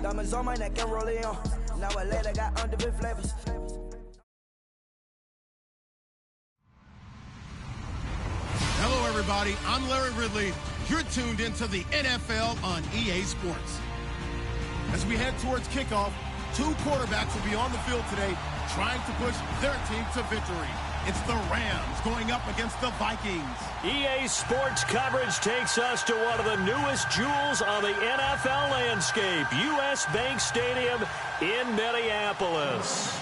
Diamonds on my neck and rolling on. Now I later got underbit flavors. Hello, everybody. I'm Larry Ridley. You're tuned into the NFL on EA Sports. As we head towards kickoff, two quarterbacks will be on the field today trying to push their team to victory. It's the Rams going up against the Vikings. EA Sports coverage takes us to one of the newest jewels on the NFL landscape, US Bank Stadium in Minneapolis.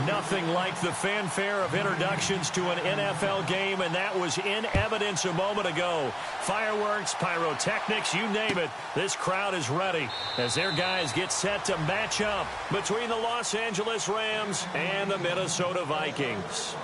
Nothing like the fanfare of introductions to an NFL game, and that was in evidence a moment ago. Fireworks, pyrotechnics, you name it. This crowd is ready as their guys get set to match up between the Los Angeles Rams and the Minnesota Vikings.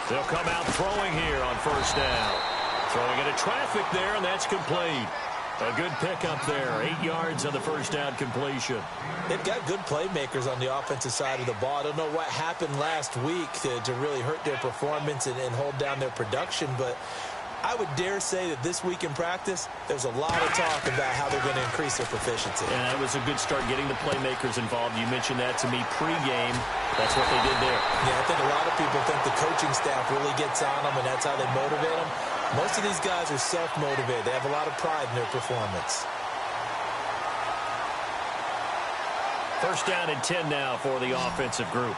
They'll come out throwing here on first down. Throwing into traffic there, and that's complete. A good pickup there. 8 yards on the first down completion. They've got good playmakers on the offensive side of the ball. I don't know what happened last week to really hurt their performance and hold down their production, but I would dare say that this week in practice, there's a lot of talk about how they're going to increase their proficiency. Yeah, it was a good start getting the playmakers involved. You mentioned that to me pregame. That's what they did there. Yeah, I think a lot of people think the coaching staff really gets on them, and that's how they motivate them. Most of these guys are self-motivated. They have a lot of pride in their performance. First down and 10 now for the offensive group.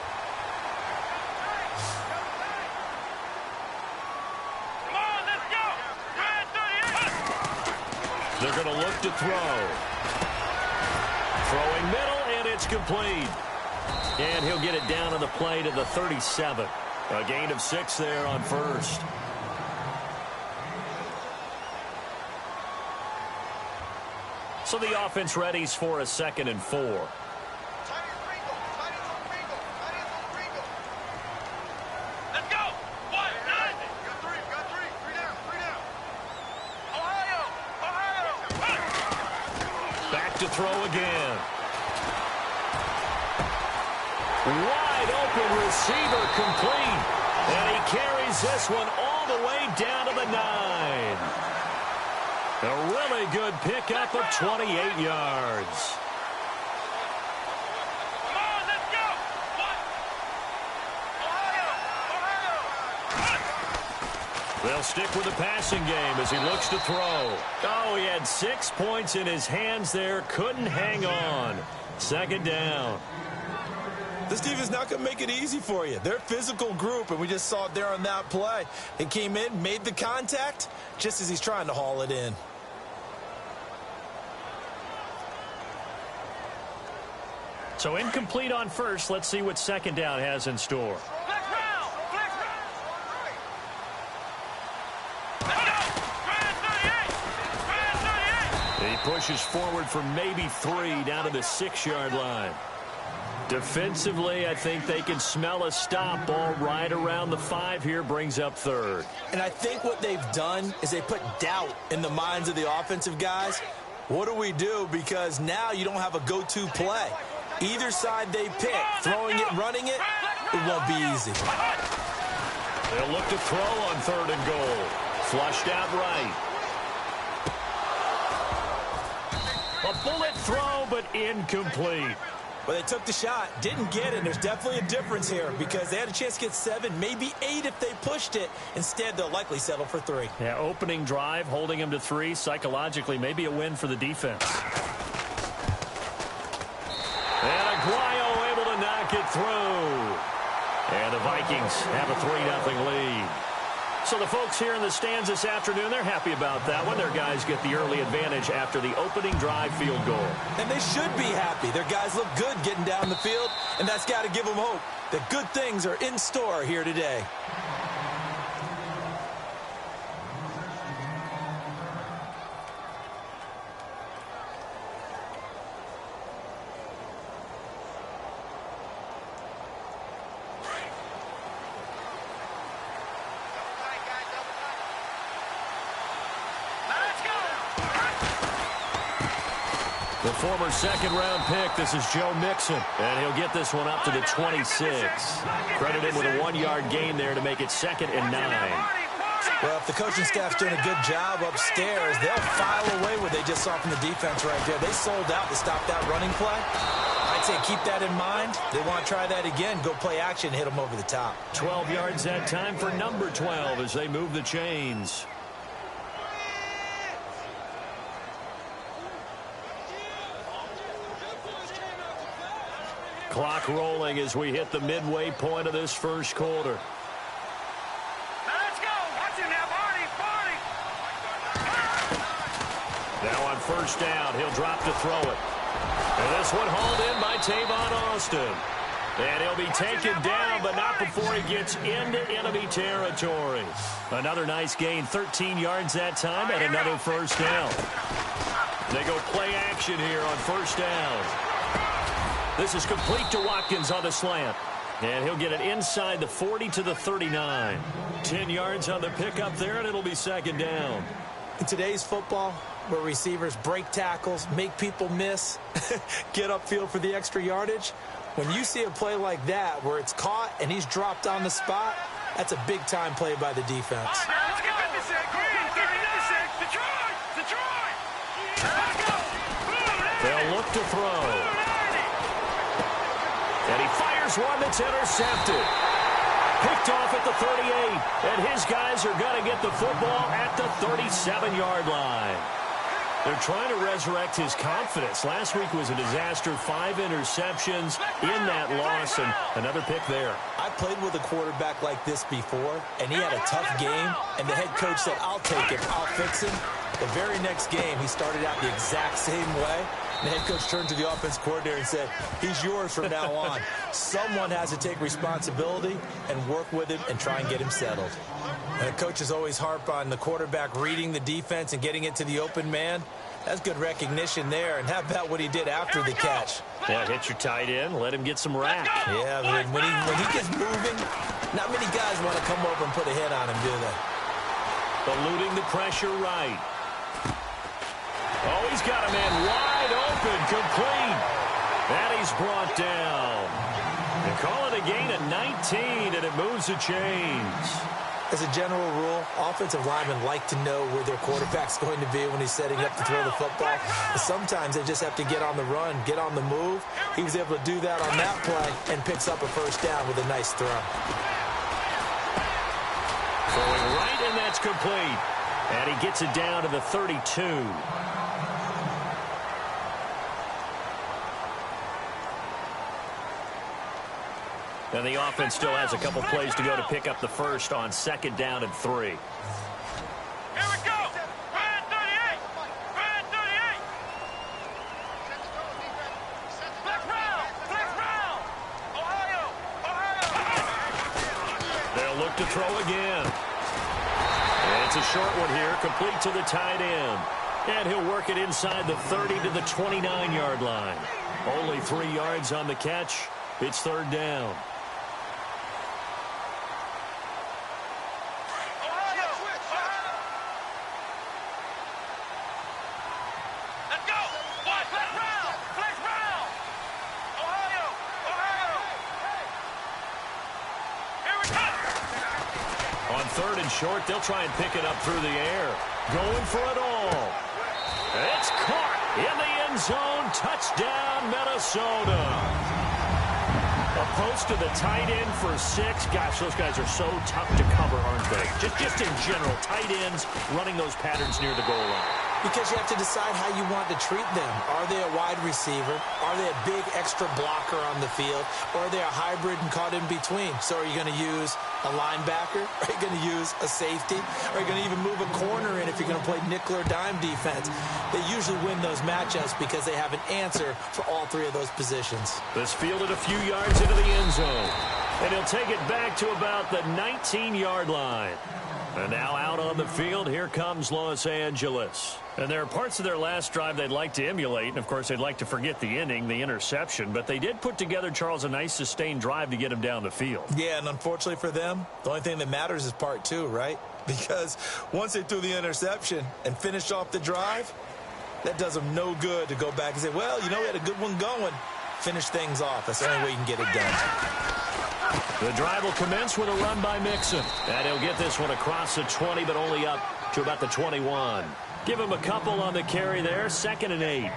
They're going to look to throw. Throwing middle, and it's complete. And he'll get it down on the play to the 37. A gain of 6 there on first. So the offense readies for a 2nd and 4. To throw again. Wide open receiver complete. And he carries this one all the way down to the 9. A really good pickup of 28 yards. They'll stick with the passing game as he looks to throw. Oh, he had 6 points in his hands there. Couldn't hang on. 2nd down. This defense not going to make it easy for you. They're a physical group, and we just saw it there on that play. He came in, made the contact, just as he's trying to haul it in. So incomplete on first. Let's see what 2nd down has in store. He pushes forward for maybe 3 down to the 6-yard line. Defensively, I think they can smell a stop. Ball right around the 5 here, brings up 3rd. And I think what they've done is they put doubt in the minds of the offensive guys. What do we do? Because now you don't have a go-to play. Either side they pick, throwing it, running it, it won't be easy. They'll look to throw on 3rd and goal. Flushed out right. A bullet throw, but incomplete. Well, they took the shot, didn't get it. There's definitely a difference here because they had a chance to get 7, maybe 8 if they pushed it. Instead, they'll likely settle for 3. Yeah, opening drive, holding them to 3. Psychologically, maybe a win for the defense. And Aguayo able to knock it through. And the Vikings have a 3-0 lead. So the folks here in the stands this afternoon, they're happy about that one. Their guys get the early advantage after the opening drive field goal. And they should be happy. Their guys look good getting down the field, and that's got to give them hope that good things are in store here today. The former second-round pick. This is Joe Mixon, and he'll get this one up to the 26. Credited with a 1-yard gain there to make it 2nd and 9. Well, if the coaching staff's doing a good job upstairs, they'll file away what they just saw from the defense right there. They sold out to stop that running play. I'd say keep that in mind. They want to try that again. Go play action, hit them over the top. 12 yards that time for number 12 as they move the chains. Clock rolling as we hit the midway point of this first quarter. Now on first down, he'll drop to throw it. And this one hauled in by Tavon Austin. And he'll be taken down, but not before he gets into enemy territory. Another nice gain, 13 yards that time, and another first down. They go play action here on first down. This is complete to Watkins on the slant. And he'll get it inside the 40 to the 39. 10 yards on the pickup there, and it'll be 2nd down. In today's football, where receivers break tackles, make people miss, get upfield for the extra yardage, when you see a play like that where it's caught and he's dropped on the spot, that's a big-time play by the defense. They'll look to throw. And he fires one that's intercepted. Picked off at the 38. And his guys are going to get the football at the 37-yard line. They're trying to resurrect his confidence. Last week was a disaster. 5 interceptions in that loss, and another pick there. I played with a quarterback like this before, and he had a tough game, and the head coach said, I'll take him, I'll fix him. The very next game, he started out the exact same way. The head coach turned to the offense coordinator and said, he's yours from now on. Someone has to take responsibility and work with him and try and get him settled. And the coaches always harp on the quarterback reading the defense and getting it to the open man. That's good recognition there. And how about what he did after the catch? Yeah, hit your tight end, let him get some rack. Yeah, but when he gets moving, not many guys want to come over and put a hit on him, do they? Eluding the pressure right. Oh, he's got a man wide open, complete. And he's brought down. They call it a gain of 19, and it moves the chains. As a general rule, offensive linemen like to know where their quarterback's going to be when he's setting up to throw the football. But sometimes they just have to get on the run, get on the move. He was able to do that on that play and picks up a first down with a nice throw. Throwing right, and that's complete. And he gets it down to the 32. And the offense still has a couple plays to go to pick up the first on 2nd down and 3. Here we go. Red 38. Red 38. Flex round. Flex round. Ohio. Ohio. They'll look to throw again. And it's a short one here, complete to the tight end. And he'll work it inside the 30 to the 29-yard line. Only 3 yards on the catch. It's 3rd down. Short, they'll try and pick it up through the air. Going for it all. It's caught in the end zone. Touchdown, Minnesota. A post to the tight end for 6. Gosh, those guys are so tough to cover, aren't they? Just in general, tight ends running those patterns near the goal line. Because you have to decide how you want to treat them. Are they a wide receiver? Are they a big extra blocker on the field? Or are they a hybrid and caught in between? So are you going to use a linebacker? Are you going to use a safety? Are you going to even move a corner in if you're going to play nickel or dime defense? They usually win those matchups because they have an answer for all 3 of those positions. This fielded a few yards into the end zone. And he'll take it back to about the 19-yard line. And now out on the field, here comes Los Angeles. And there are parts of their last drive they'd like to emulate. And, of course, they'd like to forget the inning, the interception. But they did put together, Charles, a nice sustained drive to get him down the field. Yeah, and unfortunately for them, the only thing that matters is part 2, right? Because once they threw the interception and finished off the drive, That does them no good to go back and say, well, you know, we had a good one going. Finish things off. That's the only way you can get it done. The drive will commence with a run by Mixon. And he'll get this one across the 20, but only up to about the 21. Give him a couple on the carry there, 2nd and 8.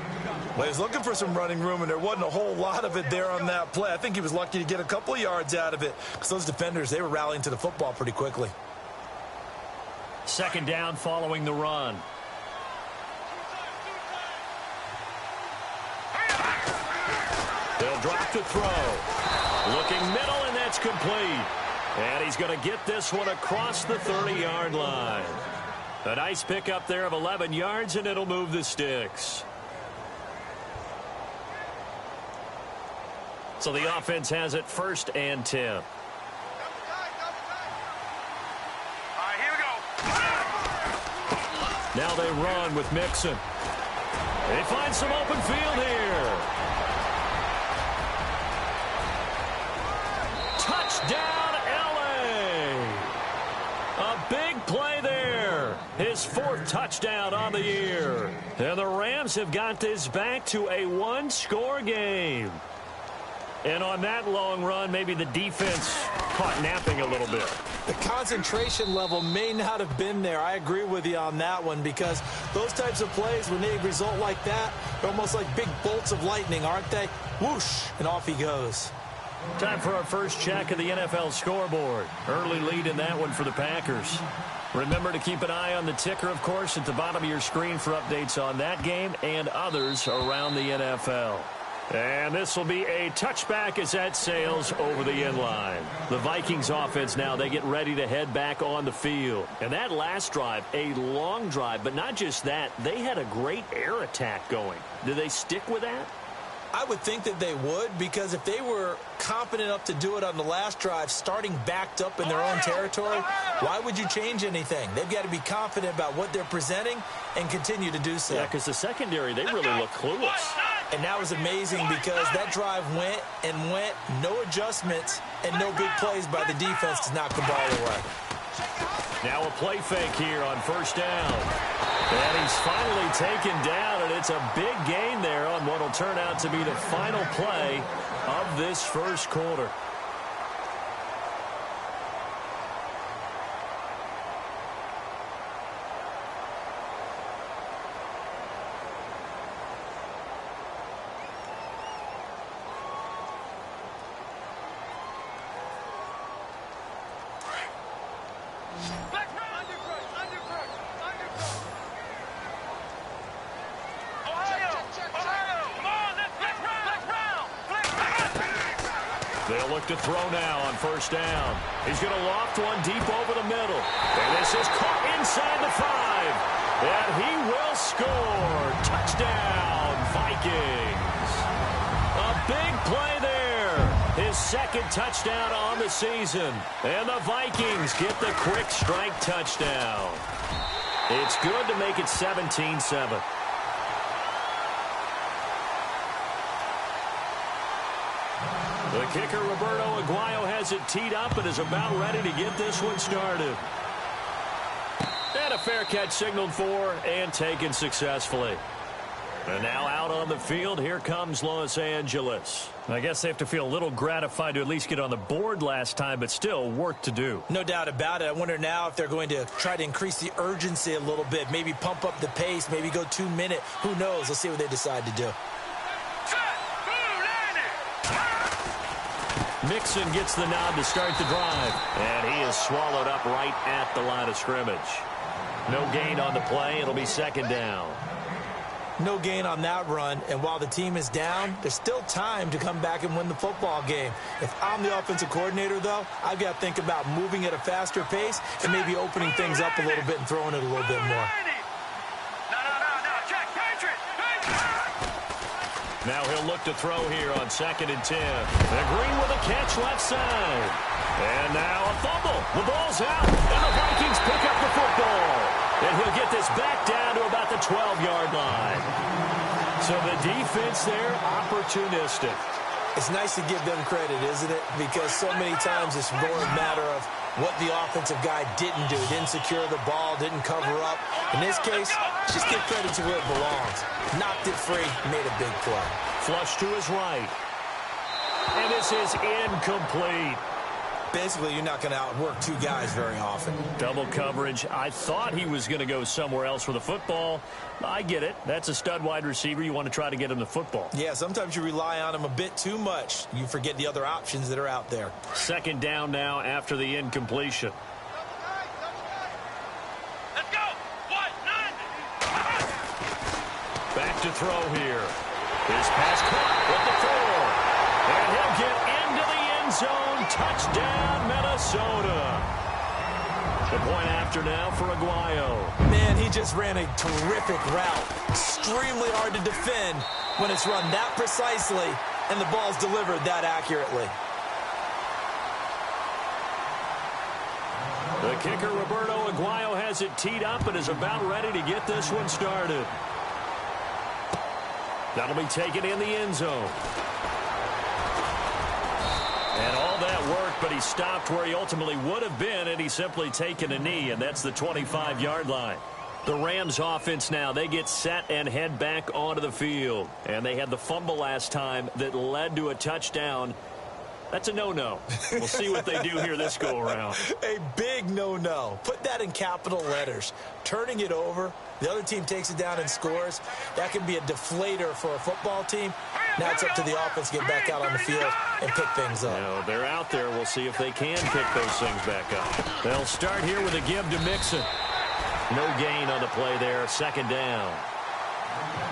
Well, he was looking for some running room, and there wasn't a whole lot of it there on that play. I think he was lucky to get a couple of yards out of it because those defenders, they were rallying to the football pretty quickly. 2nd down following the run. They'll drop to throw. Looking middle, and that's complete. And he's going to get this one across the 30-yard line. A nice pickup there of 11 yards, and it'll move the sticks. So the offense has it 1st and 10. All right, here we go. Now they run with Mixon. They find some open field here. Touchdown, LA. A big play there. His 4th touchdown on the year. And the Rams have got this back to a 1-score game. And on that long run, maybe the defense caught napping a little bit. The concentration level may not have been there. I agree with you on that one because those types of plays, when they result like that, they're almost like big bolts of lightning, aren't they? Whoosh, and off he goes. Time for our first check of the NFL scoreboard. Early lead in that one for the Packers. Remember to keep an eye on the ticker, of course, at the bottom of your screen for updates on that game and others around the NFL. And this will be a touchback as that sails over the end line. The Vikings offense now, they get ready to head back on the field. And that last drive, a long drive, but not just that, they had a great air attack going. Do they stick with that? I would think that they would, because if they were confident enough to do it on the last drive, starting backed up in their own territory, why would you change anything? They've got to be confident about what they're presenting and continue to do so. Yeah, because the secondary, they really look clueless. And that was amazing because that drive went and went, no adjustments, and no big plays by the defense to knock the ball away. Now a play fake here on 1st down. And he's finally taken down, and it's a big gain there on what will turn out to be the final play of this first quarter. They'll look to throw now on 1st down. He's going to loft one deep over the middle. And this is caught inside the 5. And he will score. Touchdown, Vikings. A big play there. His 2nd touchdown on the season. And the Vikings get the quick strike touchdown. It's good to make it 17-7. The kicker, Roberto Aguayo, has it teed up and is about ready to get this one started. And a fair catch signaled for and taken successfully. And now out on the field, here comes Los Angeles. I guess they have to feel a little gratified to at least get on the board last time, but still work to do. No doubt about it. I wonder now if they're going to try to increase the urgency a little bit, maybe pump up the pace, maybe go 2-minute. Who knows? Let's see what they decide to do. Mixon gets the nod to start the drive. And he is swallowed up right at the line of scrimmage. No gain on the play. It'll be 2nd down. No gain on that run. And while the team is down, there's still time to come back and win the football game. If I'm the offensive coordinator, though, I've got to think about moving at a faster pace and maybe opening things up a little bit and throwing it a little bit more. Now he'll look to throw here on 2nd and 10. And Green with a catch left side. And now a fumble. The ball's out. And the Vikings pick up the football. And he'll get this back down to about the 12-yard line. So the defense there, opportunistic. It's nice to give them credit, isn't it? Because so many times it's more a matter of what the offensive guy didn't do. Didn't secure the ball, didn't cover up. In this case, just give credit to where it belongs. Knocked it free, made a big play. Flush to his right. And this is incomplete. Basically, you're not going to outwork two guys very often. Double coverage. I thought he was going to go somewhere else for the football. I get it. That's a stud wide receiver. You want to try to get him the football. Yeah, sometimes you rely on him a bit too much. You forget the other options that are out there. Second down now after the incompletion. Let's go. 1-9. Back to throw here. His pass caught with the 4. And he'll get into the end zone. Touchdown, Minnesota. The point after now for Aguayo. Man, he just ran a terrific route. Extremely hard to defend when it's run that precisely and the ball's delivered that accurately. The kicker, Roberto Aguayo, has it teed up and is about ready to get this one started. That'll be taken in the end zone. And all that work, but he stopped where he ultimately would have been, and he's simply taken a knee, and that's the 25-yard line. The Rams offense now, they get set and head back onto the field. And they had the fumble last time that led to a touchdown. That's a no-no. We'll see what they do here this go-around. A big no-no. Put that in capital letters. Turning it over, the other team takes it down and scores. That can be a deflator for a football team. Now it's up to the offense to get back out on the field and pick things up. You know, they're out there. We'll see if they can pick those things back up. They'll start here with a give to Mixon. No gain on the play there. Second down.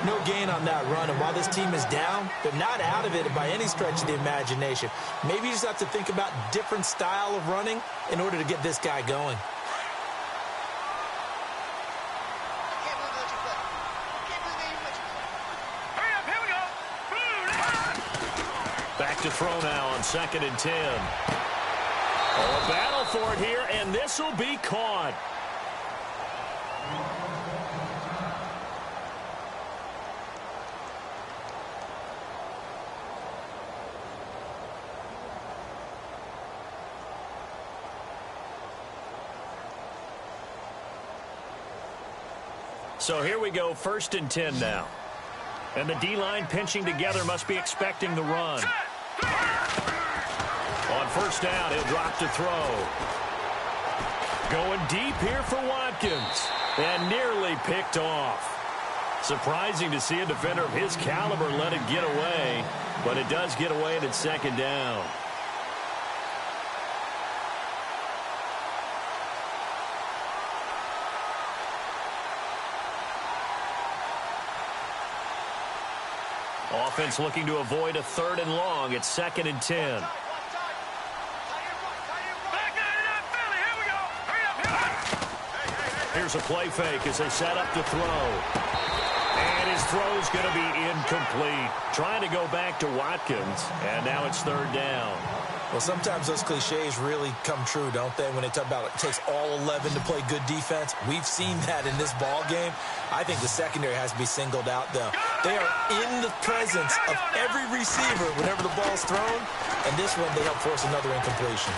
No gain on that run, and while this team is down, they're not out of it by any stretch of the imagination. Maybe you just have to think about different style of running in order to get this guy going. Back to throw now on 2nd and 10. Oh, a battle for it here, and this will be caught. So here we go, 1st and 10 now. And the D-line pinching together must be expecting the run. On 1st down, he'll drop to throw. Going deep here for Watkins. And nearly picked off. Surprising to see a defender of his caliber let it get away. But it does get away and it's 2nd down. Offense looking to avoid a 3rd and long. It's 2nd and 10. Here's a play fake as they set up to throw. And his throw's going to be incomplete. Trying to go back to Watkins. And now it's 3rd down. Well, sometimes those cliches really come true, don't they? When they talk about it takes all 11 to play good defense. We've seen that in this ball game. I think the secondary has to be singled out, though. They are in the presence of every receiver whenever the ball's thrown. And this one, they help force another incompletion.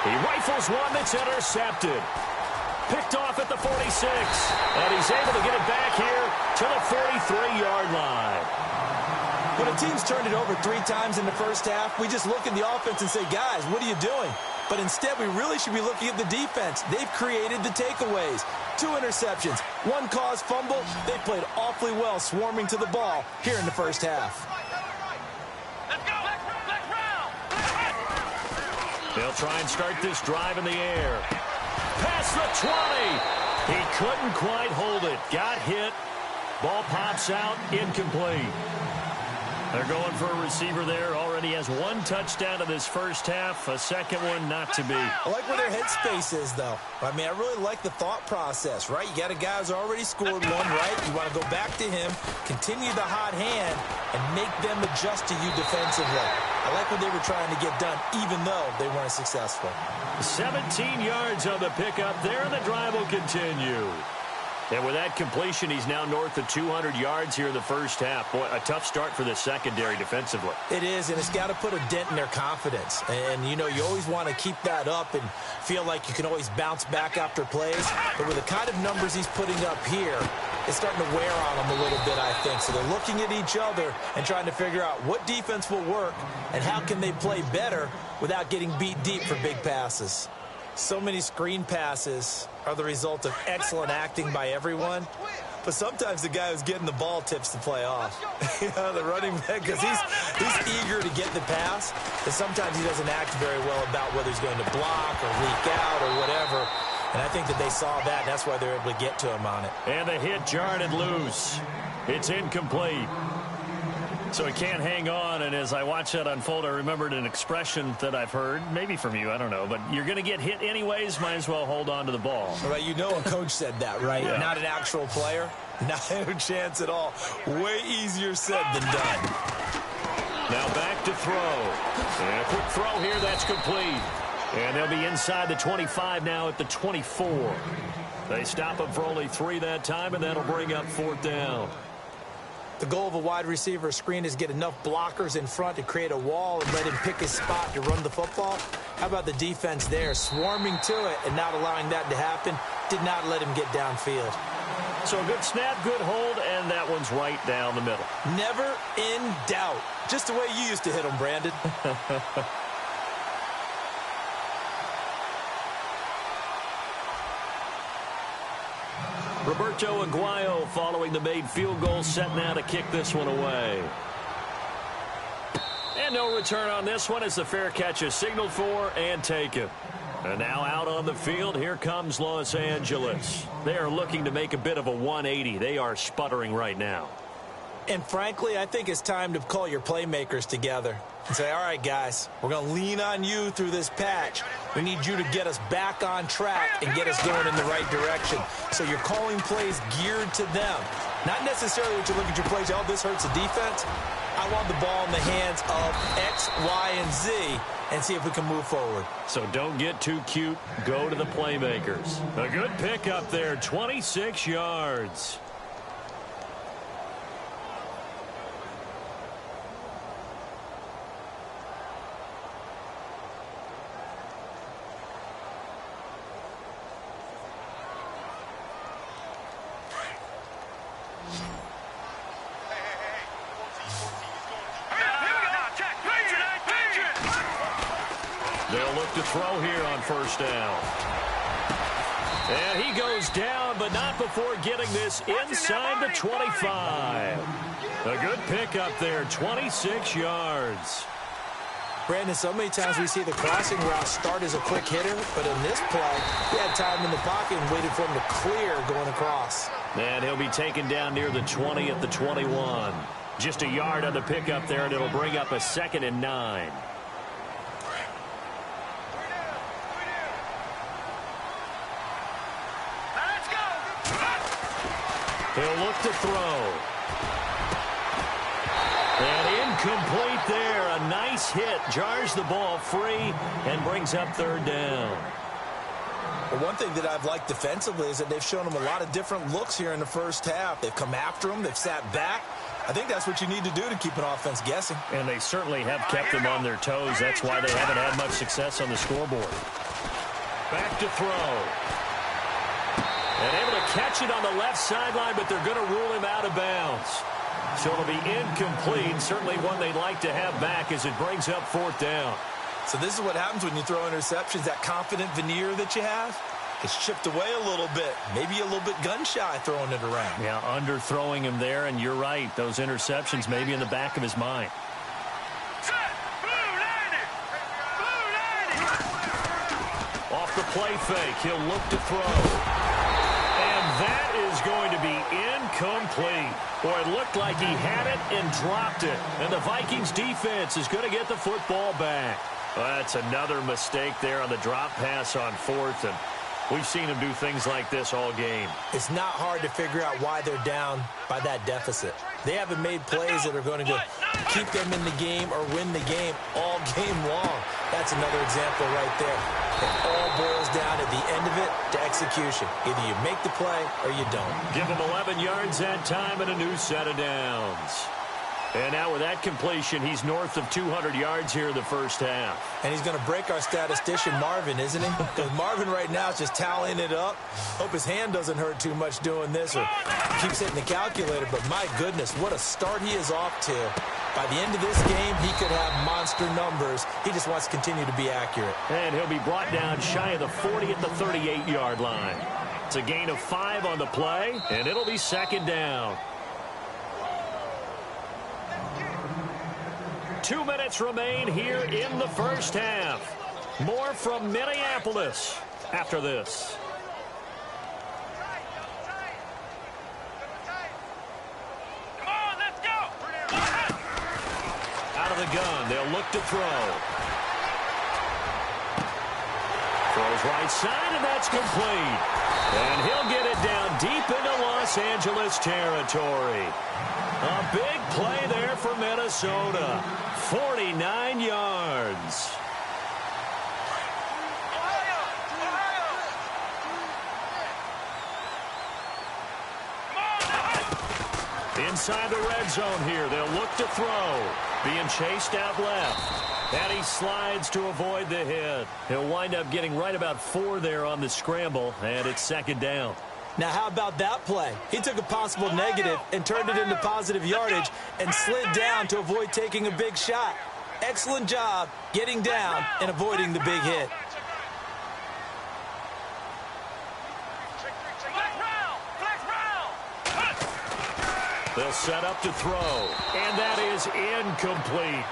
He rifles one that's intercepted. Picked off at the 46. And he's able to get it back here to the 43-yard line. When a team's turned it over 3 times in the first half, we just look at the offense and say, guys, what are you doing? But instead, we really should be looking at the defense. They've created the takeaways. 2 interceptions, 1 caused fumble. They played awfully well swarming to the ball here in the first half. They'll try and start this drive in the air. Past the 20. He couldn't quite hold it. Got hit. Ball pops out. Incomplete. They're going for a receiver there. Already has 1 touchdown in this first half. A second one not to be. I like where their headspace is, though. I mean, I really like the thought process, right? You got a guy who's already scored 1, right? You want to go back to him, continue the hot hand, and make them adjust to you defensively. I like what they were trying to get done, even though they weren't successful. 17 yards on the pickup there, and the drive will continue. And with that completion, he's now north of 200 yards here in the first half. Boy, a tough start for the secondary defensively. It is, and it's got to put a dent in their confidence. And, you know, you always want to keep that up and feel like you can always bounce back after plays. But with the kind of numbers he's putting up here, it's starting to wear on them a little bit, I think. So they're looking at each other and trying to figure out what defense will work and how can they play better without getting beat deep for big passes. So many screen passes are the result of excellent acting by everyone. But sometimes the guy who's getting the ball tips the play off. You know, the running back, because he's eager to get the pass. But sometimes he doesn't act very well about whether he's going to block or leak out or whatever. And I think that they saw that, and that's why they're able to get to him on it. And the hit jarred it loose. It's incomplete. So he can't hang on, and as I watch that unfold, I remembered an expression that I've heard, maybe from you, I don't know, but you're going to get hit anyways, might as well hold on to the ball. Right, you know a coach said that, right? Yeah. Not an actual player. Not a chance at all. Way easier said than done. Now back to throw. And a quick throw here, that's complete. And they'll be inside the 25 now at the 24. They stop him for only 3 that time, and that'll bring up 4th down. The goal of a wide receiver screen is get enough blockers in front to create a wall and let him pick his spot to run the football. How about the defense there, swarming to it and not allowing that to happen? Did not let him get downfield. So a good snap, good hold, and that one's right down the middle. Never in doubt. Just the way you used to hit them, Brandon. Roberto Aguayo following the made field goal, set now to kick this one away. And no return on this one as the fair catch is signaled for and taken. And now out on the field, here comes Los Angeles. They are looking to make a bit of a 180. They are sputtering right now. And frankly, I think it's time to call your playmakers together and say, all right, guys, we're going to lean on you through this patch. We need you to get us back on track and get us going in the right direction. So you're calling plays geared to them. Not necessarily that you look at your plays, oh, this hurts the defense. I want the ball in the hands of X, Y, and Z and see if we can move forward. So don't get too cute. Go to the playmakers. A good pickup there, 26 yards. They'll look to throw here on 1st down. And he goes down, but not before getting this inside the 25. A good pickup there, 26 yards. Brandon, so many times we see the crossing route start as a quick hitter, but in this play, he had time in the pocket and waited for him to clear going across. And he'll be taken down near the 20 at the 21. Just a yard on the pickup there, and it'll bring up a 2nd and 9. He'll look to throw. And incomplete there. A nice hit. Jars the ball free and brings up 3rd down. Well, one thing that I've liked defensively is that they've shown him a lot of different looks here in the first half. They've come after him. They've sat back. I think that's what you need to do to keep an offense guessing. And they certainly have kept them on their toes. That's why they haven't had much success on the scoreboard. Back to throw. And able to catch it on the left sideline, but they're going to rule him out of bounds. So it'll be incomplete. Certainly one they'd like to have back as it brings up 4th down. So this is what happens when you throw interceptions. That confident veneer that you have, it's chipped away a little bit. Maybe a little bit gun-shy throwing it around. Yeah, underthrowing him there, and you're right. Those interceptions may be in the back of his mind. Off the play fake, he'll look to throw. That is going to be incomplete. Boy, it looked like he had it and dropped it. And the Vikings defense is going to get the football back. Well, that's another mistake there on the drop pass on 4th. And We've seen him do things like this all game. It's not hard to figure out why they're down by that deficit. They haven't made plays that are going to keep them in the game or win the game all game long. That's another example right there. It all boils down at the end of it to execution. Either you make the play or you don't. Give him 11 yards that time and a new set of downs. And now with that completion, he's north of 200 yards here in the first half. And he's going to break our statistician, Marvin, isn't he? Because Marvin right now is just tallying it up. Hope his hand doesn't hurt too much doing this or keeps hitting the calculator. But my goodness, what a start he is off to. By the end of this game, he could have monster numbers. He just wants to continue to be accurate. And he'll be brought down shy of the 40 at the 38-yard line. It's a gain of 5 on the play, and it'll be second down. 2 minutes remain here in the first half. More from Minneapolis after this. Come on, let's go. Out of the gun, they'll look to throw. Throws right side, and that's complete. And he'll get it down deep into Los Angeles territory. A big play there for Minnesota. 49 yards. Inside the red zone here, they'll look to throw. Being chased out left. And he slides to avoid the hit. He'll wind up getting right about 4 there on the scramble, and it's second down. Now, how about that play? He took a possible negative and turned it into positive yardage and slid down to avoid taking a big shot. Excellent job getting down and avoiding the big hit. They'll set up to throw, and that is incomplete.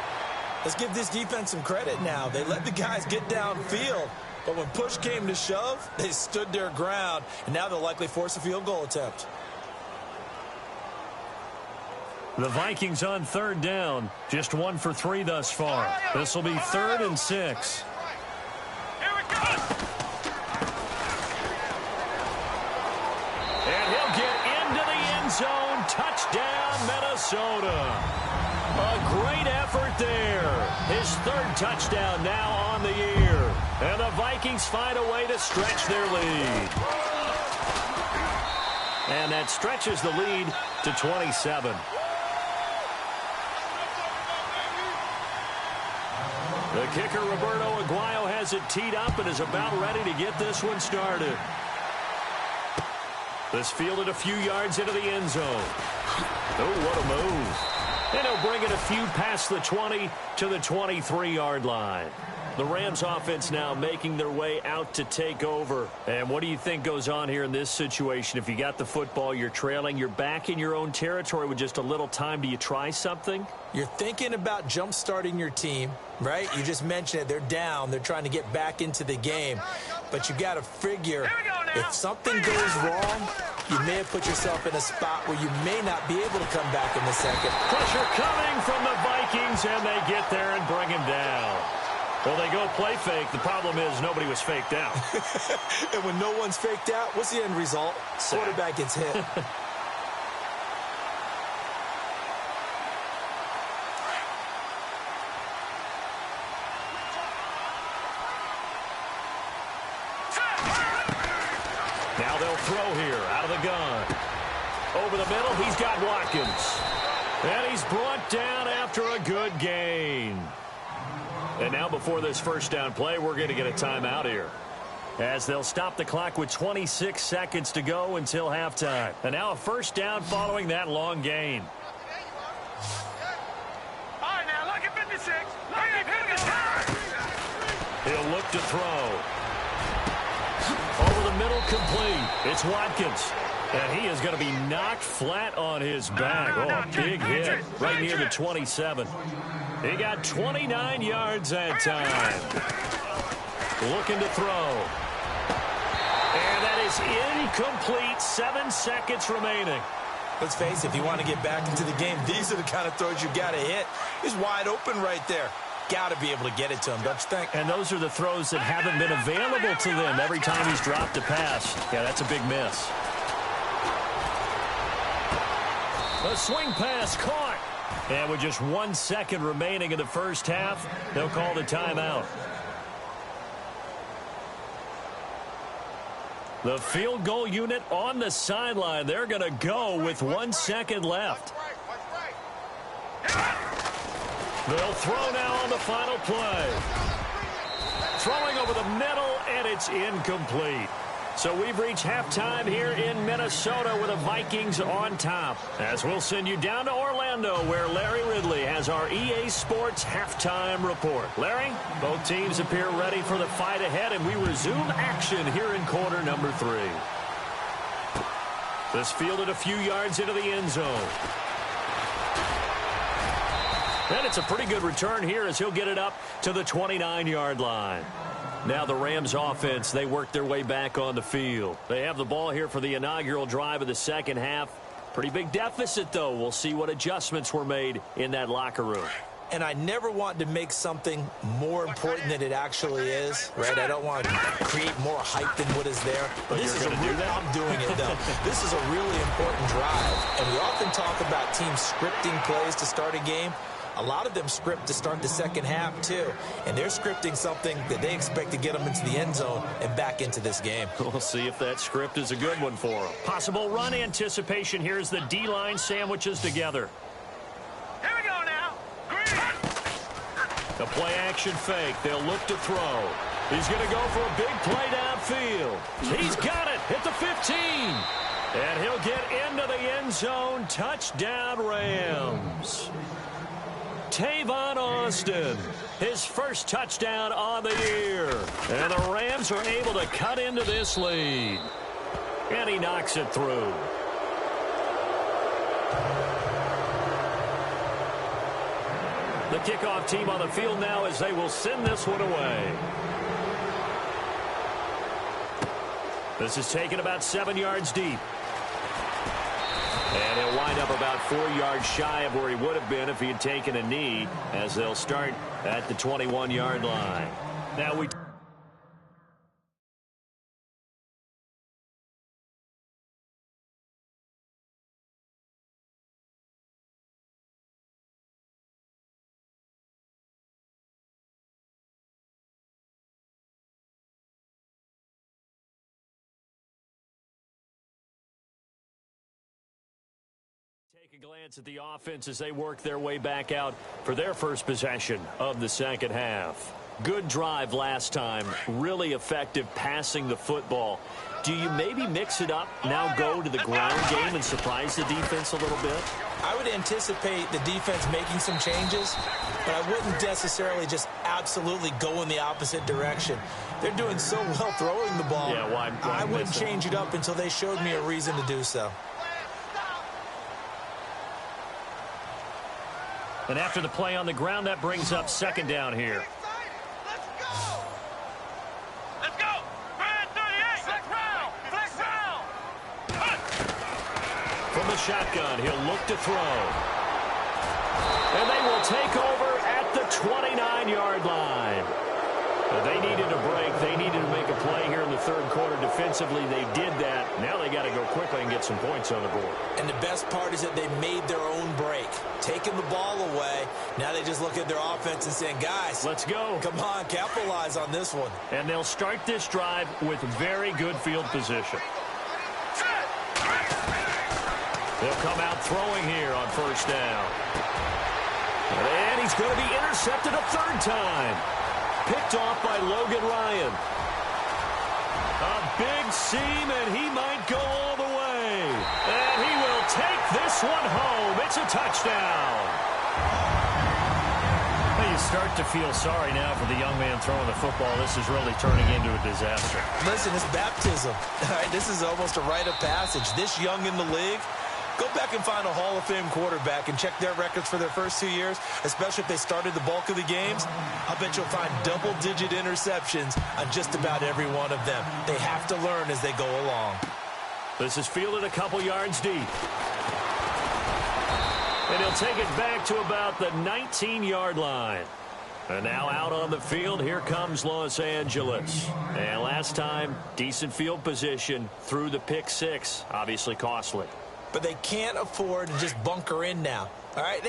Let's give this defense some credit now. They let the guys get downfield, but when push came to shove, they stood their ground, and now they'll likely force a field goal attempt. The Vikings on third down, just 1 for 3 thus far. This will be 3rd and 6. Here we go. And he'll get into the end zone. Touchdown, Minnesota. A great effort there. His 3rd touchdown now on the year. And the Vikings find a way to stretch their lead. And that stretches the lead to 27. The kicker, Roberto Aguayo, has it teed up and is about ready to get this one started. This fielded a few yards into the end zone. Oh, what a move. And he'll bring it a few past the 20 to the 23-yard line. The Rams offense now making their way out to take over. And what do you think goes on here in this situation? If you got the football, you're trailing, you're back in your own territory with just a little time. Do you try something? You're thinking about jump-starting your team, right? You just mentioned it. They're down. They're trying to get back into the game. But you got to figure if something goes wrong, you may have put yourself in a spot where you may not be able to come back in the second. Pressure coming from the Vikings, and they get there and bring him down. Well, they go play fake. The problem is nobody was faked out. And when no one's faked out, what's the end result? Quarterback gets hit. Now they'll throw here out of the gun. Over the middle, he's got Watkins. And he's brought down after a good gain. And now before this first down play, we're going to get a timeout here, as they'll stop the clock with 26 seconds to go until halftime. And now a first down following that long gain. All right, now look at 56. Look at 56. He'll look to throw. Over the middle, complete. It's Watkins. And he is going to be knocked flat on his back. Oh, big hit right near the 27. He got 29 yards that time. Looking to throw. And that is incomplete. 7 seconds remaining. Let's face it, if you want to get back into the game, these are the kind of throws you got to hit. He's wide open right there. got to be able to get it to him, don't you think? And those are the throws that haven't been available to them every time he's dropped a pass. Yeah, that's a big miss. The swing pass caught. And with just 1 second remaining in the first half, they'll call the timeout. The field goal unit on the sideline. They're going to go with 1 second left. They'll throw now on the final play. Throwing over the middle, and it's incomplete. So we've reached halftime here in Minnesota with the Vikings on top. As we'll send you down to Orlando, where Larry Ridley has our EA Sports halftime report. Larry, both teams appear ready for the fight ahead, and we resume action here in quarter number 3. This fielded a few yards into the end zone. And it's a pretty good return here as he'll get it up to the 29-yard line. Now the Rams offense, they work their way back on the field. They have the ball here for the inaugural drive of the second half. Pretty big deficit, though. We'll see what adjustments were made in that locker room. And I never want to make something more important than it actually is, right? I don't want to create more hype than what is there. But this is I'm doing it, though. This is a really important drive. And we often talk about teams scripting plays to start a game. A lot of them script to start the second half, too. And they're scripting something that they expect to get them into the end zone and back into this game. We'll see if that script is a good one for them. Possible run anticipation. Here's the D-line sandwiches together. Here we go now. Green. The play action fake. They'll look to throw. He's going to go for a big play downfield. He's got it at the 15. And he'll get into the end zone. Touchdown, Rams. Tavon Austin, his first touchdown on the year. And the Rams are able to cut into this lead. And he knocks it through. The kickoff team on the field now as they will send this one away. This is taken about 7 yards deep. And he'll wind up about 4 yards shy of where he would have been if he had taken a knee, as they'll start at the 21-yard line. Now we... Take a glance at the offense as they work their way back out for their first possession of the second half. Good drive last time. Really effective passing the football. Do you maybe mix it up, now go to the ground game and surprise the defense a little bit? I would anticipate the defense making some changes, but I wouldn't necessarily just absolutely go in the opposite direction. They're doing so well throwing the ball. Yeah, why I wouldn't change it up until they showed me a reason to do so. And after the play on the ground, that brings up second down here. Let's go! Let's go! Brad 38! Flex round! Flex round! From the shotgun, he'll look to throw. And they will take over at the 29-yard line. They needed a break. They needed to make a play here in the third quarter defensively. They did that. Now they got to go quickly and get some points on the board. And the best part is that they made their own break. Taking the ball away. Now they just look at their offense and saying, guys, let's go. Come on, capitalize on this one. And they'll start this drive with very good field position. They'll come out throwing here on first down. And he's going to be intercepted a third time. Picked off by Logan Ryan. A big seam, and he might go all the way. And he will take this one home. It's a touchdown. Well, you start to feel sorry now for the young man throwing the football. This is really turning into a disaster. Listen, it's baptism. All right, this is almost a rite of passage. This young in the league, go back and find a Hall of Fame quarterback and check their records for their first 2 years, especially if they started the bulk of the games. I'll bet you'll find double-digit interceptions on just about every one of them. They have to learn as they go along. This is fielded a couple yards deep. And he'll take it back to about the 19-yard line. And now out on the field, here comes Los Angeles. And last time, decent field position through the pick six. Obviously costly. But they can't afford to just bunker in now. All right,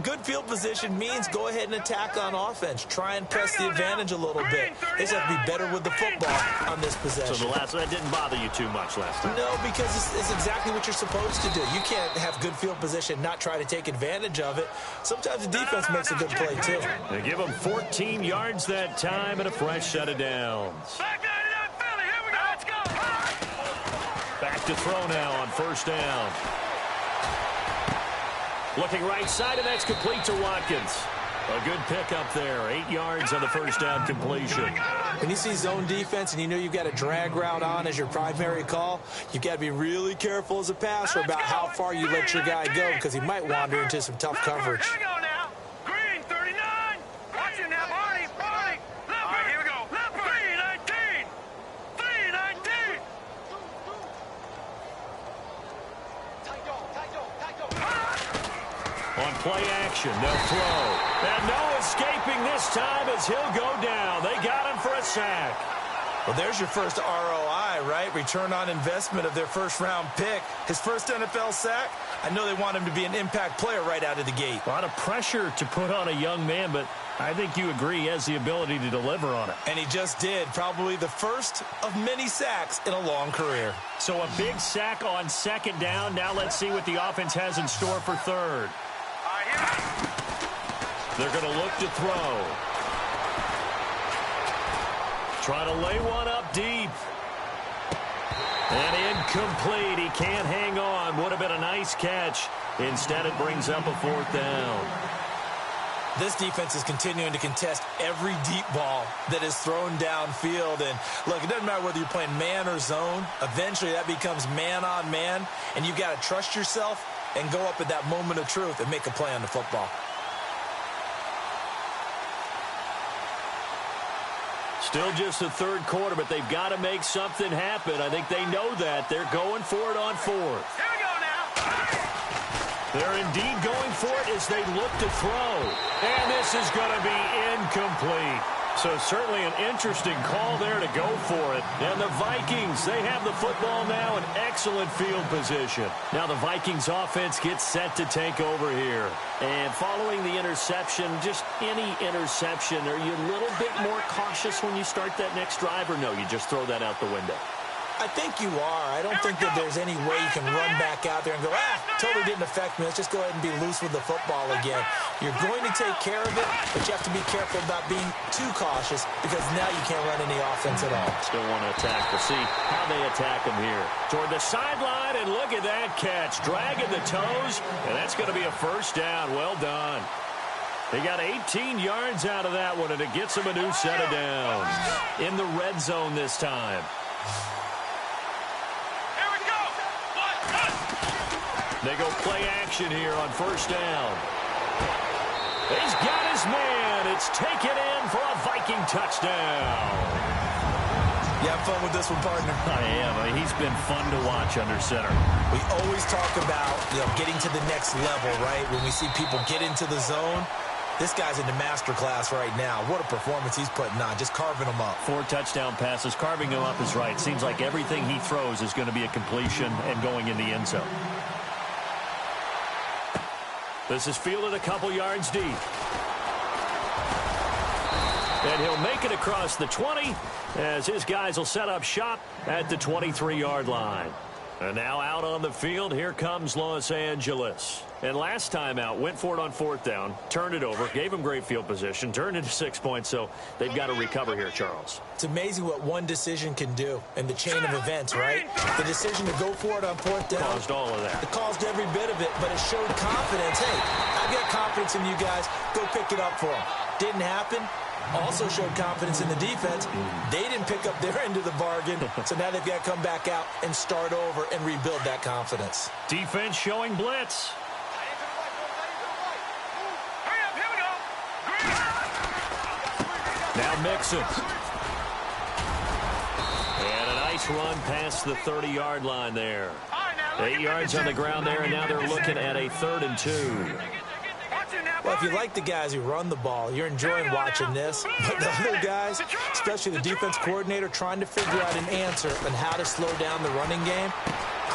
good field position means go ahead and attack on offense. Try and press the advantage a little bit. They just have to be better with the football on this possession. So that didn't bother you too much last time? No, because it's exactly what you're supposed to do. You can't have good field position, not try to take advantage of it. Sometimes the defense makes a good play, too. They give them 14 yards that time and a fresh set of downs. Back to throw now on first down. Looking right side, and that's complete to Watkins. A good pickup there. 8 yards on the first down completion. When you see zone defense and you know you've got a drag route on as your primary call, you've got to be really careful as a passer about how far you let your guy go because he might wander into some tough coverage. Here we go now. Green, 39. Watch it now, Barney. All right, here we go. 319. 319. On play action, they'll throw. And no escaping this time as he'll go down. They got him for a sack. Well, there's your first ROI, right? Return on investment of their first-round pick. His first NFL sack. I know they want him to be an impact player right out of the gate. A lot of pressure to put on a young man, but I think you agree he has the ability to deliver on it. And he just did. Probably the first of many sacks in a long career. So a big sack on second down. Now let's see what the offense has in store for third. They're going to look to throw. Try to lay one up deep. And incomplete. He can't hang on. Would have been a nice catch. Instead, it brings up a fourth down. This defense is continuing to contest every deep ball that is thrown downfield. And, look, it doesn't matter whether you're playing man or zone. Eventually, that becomes man-on-man. And you've got to trust yourself and go up at that moment of truth and make a play on the football. Still just the third quarter, but they've got to make something happen. I think they know that. They're going for it on fourth. Here we go now. They're indeed going for it as they look to throw. And this is going to be incomplete. So certainly an interesting call there to go for it. And the Vikings, they have the football now in excellent field position. Now the Vikings offense gets set to take over here. And following the interception, just any interception, are you a little bit more cautious when you start that next drive, or no, you just throw that out the window? I think you are. I don't think that there's any way you can run back out there and go, totally didn't affect me. Let's just go ahead and be loose with the football again. You're going to take care of it, but you have to be careful about being too cautious because now you can't run any offense at all. Still want to attack. We'll see how they attack him here. Toward the sideline, and look at that catch. Dragging the toes, and that's going to be a first down. Well done. They got 18 yards out of that one, and it gets them a new set of downs. In the red zone this time. They go play action here on first down. He's got his man. It's taken in for a Viking touchdown. You have fun with this one, partner? I am. He's been fun to watch under center. We always talk about, getting to the next level, right? When we see people get into the zone, this guy's in the master class right now. What a performance he's putting on, just carving them up. 4 touchdown passes. Carving him up is right. Seems like everything he throws is going to be a completion and going in the end zone. This is fielded a couple yards deep. And he'll make it across the 20 as his guys will set up shop at the 23-yard line. And now out on the field, here comes Los Angeles. And last time out, went for it on fourth down, turned it over, gave him great field position, turned it to 6 points, so they've got to recover here, Charles. It's amazing what one decision can do in the chain of events, right? The decision to go for it on fourth down. Caused all of that. It caused every bit of it, but it showed confidence. Hey, I've got confidence in you guys. Go pick it up for them. Didn't happen. Also showed confidence in the defense. They didn't pick up their end of the bargain, so now they've got to come back out and start over and rebuild that confidence. Defense showing blitz. Now Mixon. And a nice run past the 30-yard line there. 8 yards on the ground there, and now they're looking at a 3rd and 2. Watch it now, Well, if you like the guys who run the ball, you're enjoying watching this. But the other guys, especially the defense coordinator, trying to figure out an answer on how to slow down the running game,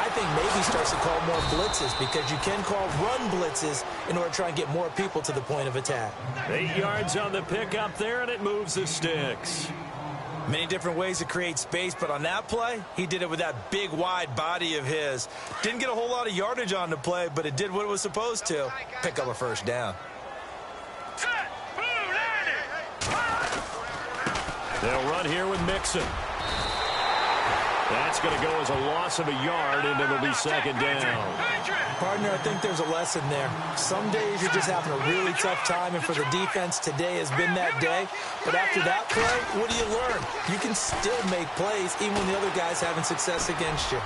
I think maybe starts to call more blitzes, because you can call run blitzes in order to try and get more people to the point of attack. 8 yards on the pickup there, and it moves the sticks. Many different ways to create space, but on that play, he did it with that big, wide body of his. Didn't get a whole lot of yardage on the play, but it did what it was supposed to. Pick up a first down. They'll run here with Mixon. That's going to go as a loss of a yard, and it'll be second down. Partner, I think there's a lesson there. Some days you're just having a really tough time, and for the defense, today has been that day. But after that play, what do you learn? You can still make plays even when the other guy's having success against you.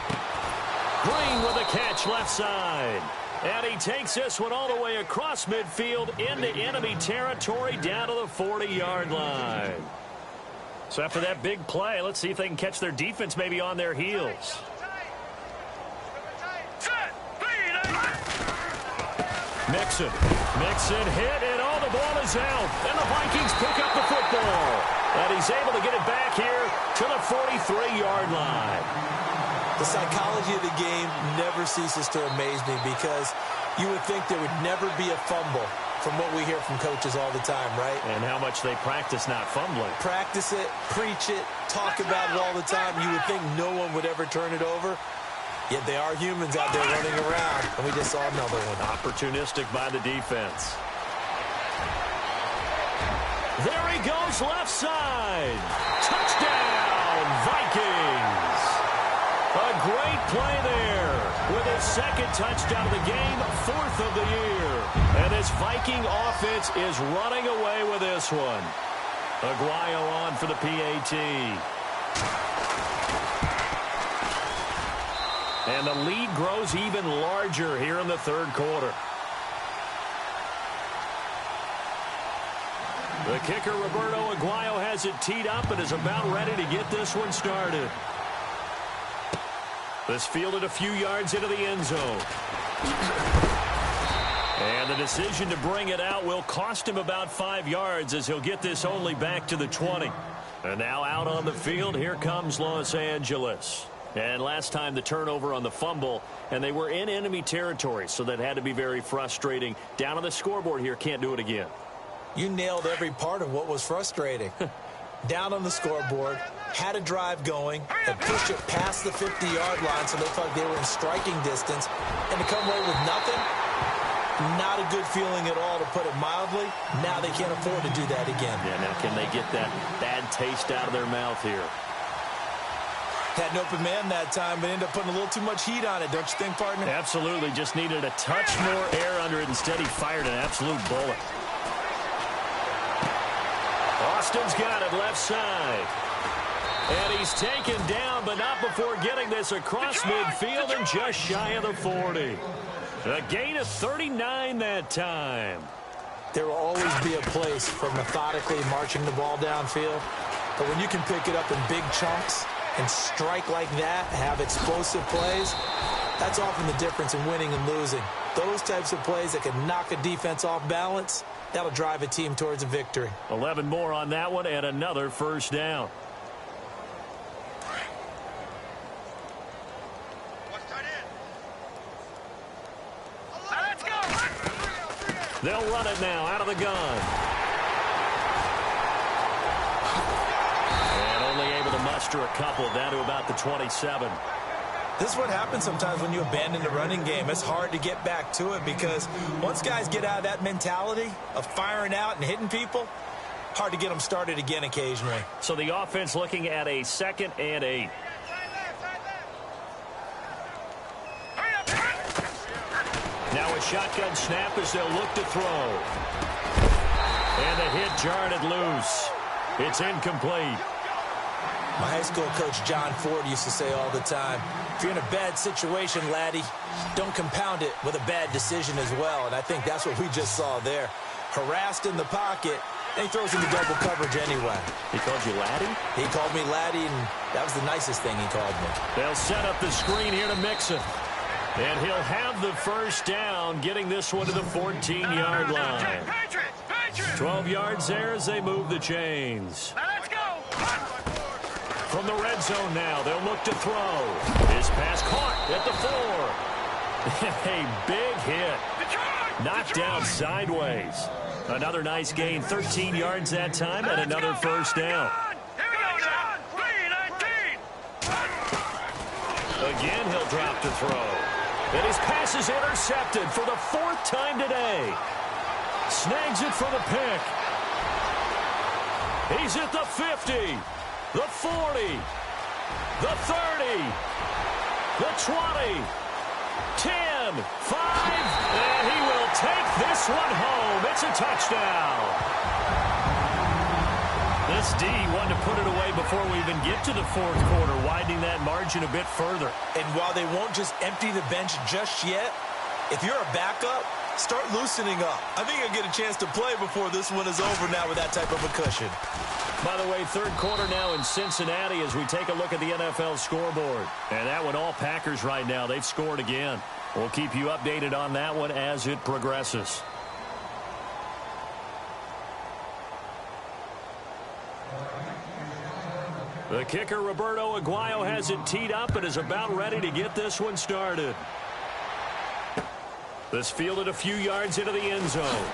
Green with a catch left side. And he takes this one all the way across midfield into enemy territory down to the 40-yard line. So after that big play, let's see if they can catch their defense maybe on their heels. Mixon hit, and all the ball is out. And the Vikings pick up the football. And he's able to get it back here to the 43-yard line. The psychology of the game never ceases to amaze me, because you would think there would never be a fumble from what we hear from coaches all the time, right? And how much they practice not fumbling. Practice it, preach it, talk about it all the time. You would think no one would ever turn it over. Yet they are humans out there running around, and we just saw another one. Opportunistic by the defense. There he goes left side. Touchdown, Vikings. A great play there with his second touchdown of the game, 4th of the year. And this Viking offense is running away with this one. Aguayo on for the PAT. And the lead grows even larger here in the third quarter. The kicker, Roberto Aguayo, has it teed up and is about ready to get this one started. This fielded a few yards into the end zone. And the decision to bring it out will cost him about 5 yards, as he'll get this only back to the 20. And now out on the field, here comes Los Angeles. And last time the turnover on the fumble, and they were in enemy territory, so that had to be very frustrating. Down on the scoreboard here, can't do it again. You nailed every part of what was frustrating. Down on the scoreboard, had a drive going, had pushed it past the 50-yard line, so they felt like they were in striking distance, and to come away with nothing, not a good feeling at all, to put it mildly. Now they can't afford to do that again. Yeah, now can they get that bad taste out of their mouth here? Had an open man that time, but ended up putting a little too much heat on it, don't you think, partner? Absolutely. Just needed a touch more air under it. Instead, he fired an absolute bullet. Austin's got it left side. And he's taken down, but not before getting this across midfield and just shy of the 40. A gain of 39 that time. There will always be a place for methodically marching the ball downfield. But when you can pick it up in big chunks and strike like that, have explosive plays, that's often the difference in winning and losing. Those types of plays that can knock a defense off balance, that'll drive a team towards a victory. 11 more on that one and another first down. Let's go! They'll run it now out of the gun. And only able to muster a couple down to about the 27. This is what happens sometimes when you abandon the running game. It's hard to get back to it, because once guys get out of that mentality of firing out and hitting people, hard to get them started again occasionally. So the offense looking at a 2nd and 8. Now a shotgun snap as they'll look to throw. And the hit jarred it loose. It's incomplete. My high school coach John Ford used to say all the time, if you're in a bad situation, laddie, don't compound it with a bad decision as well. And I think that's what we just saw there. Harassed in the pocket, and he throws into double coverage anyway. He called you laddie? He called me laddie, and that was the nicest thing he called me. They'll set up the screen here to Mixon. And he'll have the first down, getting this one to the 14-yard line. 12 yards there as they move the chains. Let's go. From the red zone now, they'll look to throw. His pass caught at the 4. A big hit. Knocked down sideways. Another nice gain, 13 yards that time, and another first down. Here we go now. 3-19. Again, he'll drop to throw. And his pass is intercepted for the 4th time today. Snags it for the pick. He's at the 50, the 40, the 30, the 20, 10, 5, and he will take this one home. It's a touchdown. This D wanted to put it away before we even get to the 4th quarter, widening that margin a bit further. And while they won't just empty the bench just yet, if you're a backup, start loosening up. I think you'll get a chance to play before this one is over now with that type of a cushion. By the way, 3rd quarter now in Cincinnati as we take a look at the NFL scoreboard. And that one, all Packers right now. They've scored again. We'll keep you updated on that one as it progresses. The kicker, Roberto Aguayo, has it teed up and is about ready to get this one started. This fielded a few yards into the end zone.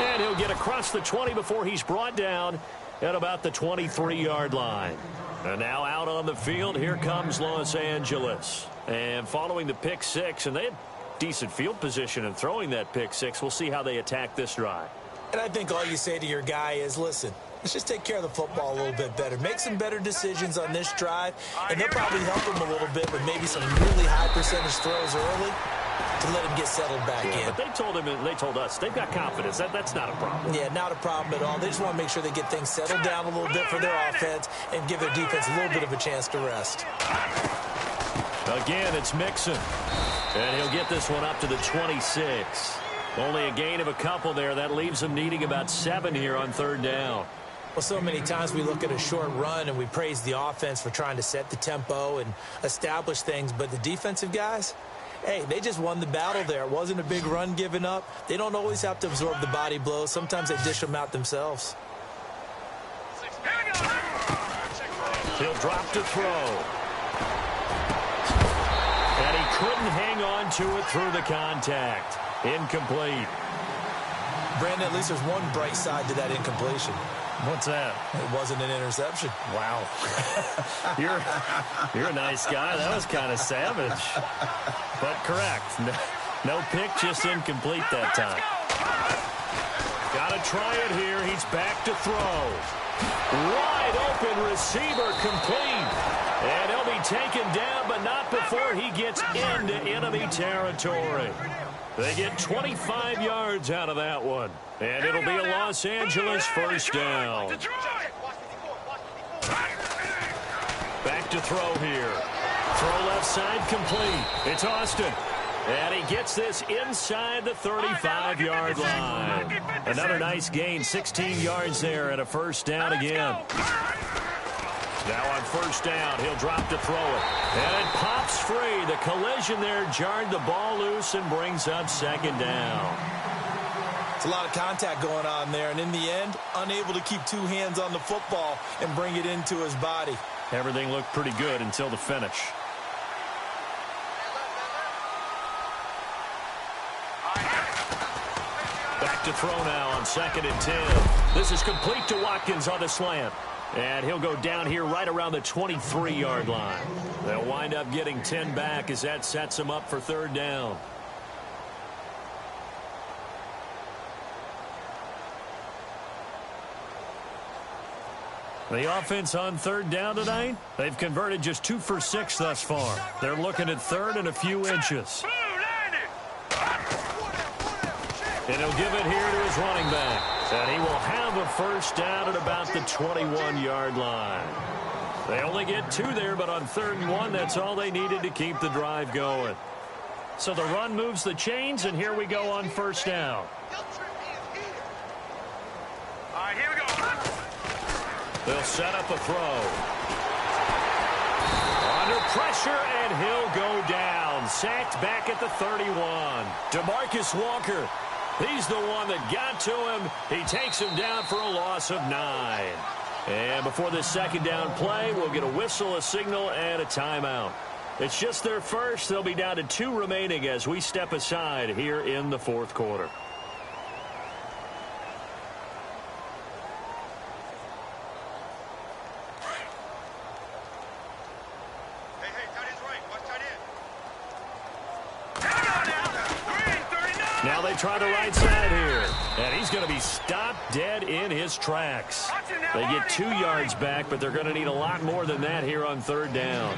And he'll get across the 20 before he's brought down at about the 23-yard line. And now out on the field, here comes Los Angeles. And following the pick six, and they had decent field position in throwing that pick six. We'll see how they attack this drive. And I think all you say to your guy is, listen, let's just take care of the football a little bit better. Make some better decisions on this drive, and they'll probably help him a little bit with maybe some really high percentage throws early to let him get settled back in. But they told him, and they told us, they've got confidence. That's not a problem. Yeah, not a problem at all. They just want to make sure they get things settled down a little bit for their offense and give their defense a little bit of a chance to rest. Again, it's Mixon. And he'll get this one up to the 26. Only a gain of a couple there. That leaves him needing about 7 here on 3rd down. Well, so many times we look at a short run and we praise the offense for trying to set the tempo and establish things, but the defensive guys, hey, they just won the battle there. It wasn't a big run given up. They don't always have to absorb the body blows. Sometimes they dish them out themselves. He'll drop to throw. And he couldn't hang on to it through the contact. Incomplete. Brandon, at least there's one bright side to that incompletion. What's that? It wasn't an interception. Wow. You're a nice guy. That was kind of savage. But correct. No pick, just incomplete that time. Got to try it here. He's back to throw. Wide open receiver complete. And he'll be taken down, but not before he gets into enemy territory. They get 25 yards out of that one. And it'll be a Los Angeles first down. Back to throw here. Throw left side complete. It's Austin. And he gets this inside the 35-yard line. Another nice gain, 16 yards there and a first down again. Now on first down, he'll drop to throw it. And it pops free. The collision there jarred the ball loose and brings up 2nd down. It's a lot of contact going on there, and in the end, unable to keep 2 hands on the football and bring it into his body. Everything looked pretty good until the finish. Back to throw now on 2nd and 10. This is complete to Watkins on the slant. And he'll go down here right around the 23-yard line. They'll wind up getting 10 back as that sets them up for 3rd down. The offense on 3rd down tonight, they've converted just 2 for 6 thus far. They're looking at 3rd and a few inches. And he'll give it here to his running back. And he will have a first down at about the 21-yard line. They only get 2 there, but on 3rd and 1, that's all they needed to keep the drive going. So the run moves the chains, and here we go on first down. All right, here we go. They'll set up a throw. Under pressure, and he'll go down. Sacked back at the 31. DeMarcus Walker, he's the one that got to him. He takes him down for a loss of 9. And before this second down play, we'll get a whistle, a signal, and a timeout. It's just their first. They'll be down to 2 remaining as we step aside here in the fourth quarter. Now they try the right side here. And he's going to be stopped dead in his tracks. They get 2 yards back, but they're going to need a lot more than that here on third down.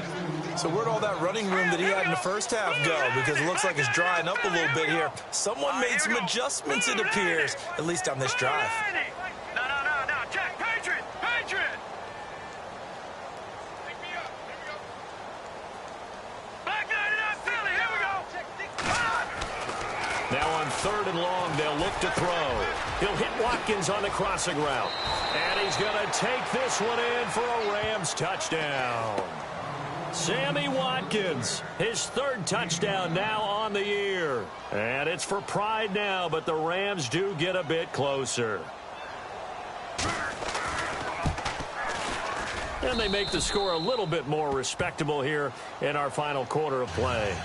So where'd all that running room that he had in the first half go? Because it looks like it's drying up a little bit here. Someone made some adjustments, it appears, at least on this drive. No. Check. Patriot. Back 99, Philly. Here we go. Now on third and long, they'll look to throw. He'll hit Watkins on the crossing route. And he's going to take this one in for a Rams touchdown. Sammy Watkins, his 3rd touchdown now on the year. And it's for pride now, but the Rams do get a bit closer. And they make the score a little bit more respectable here in our final quarter of play.